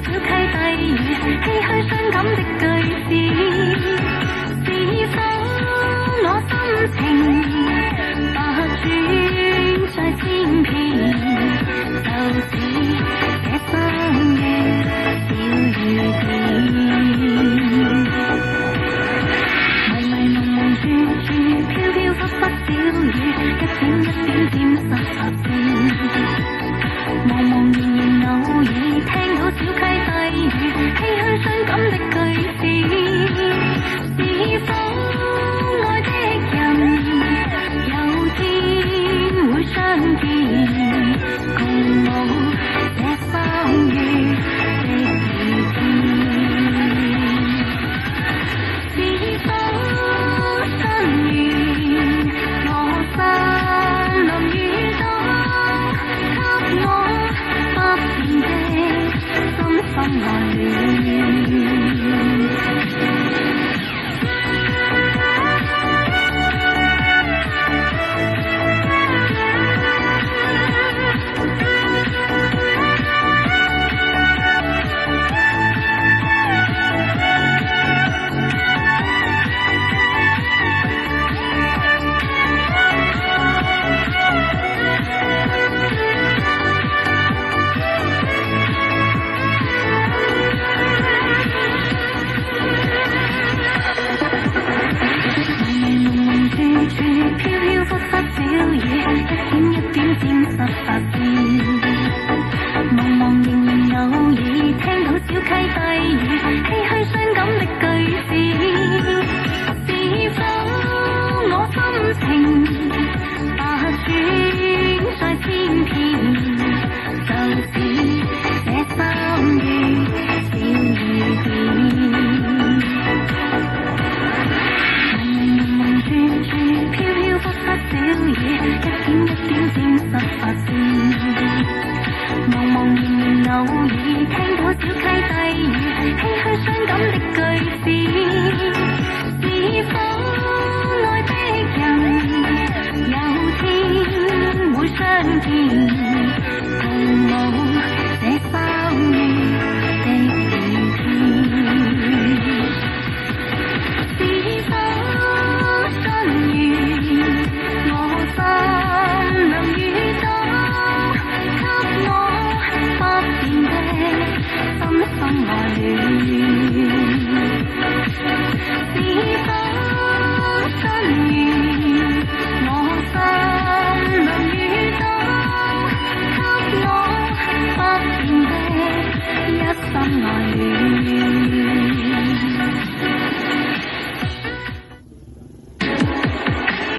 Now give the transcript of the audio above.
小溪低語，唏噓傷感的句子，是否我心情百轉再千遍，就是這生於小雨點，迷迷蒙蒙住住，飄飄忽忽小雨，一點一點沾濕發線，茫茫然然偶爾聽到小溪低語，唏噓傷感的句子，是否愛的人有天會相見，共舞這相遇的雨天，是否新緣我心臨雨當，給我不變的深深愛戀。相見共舞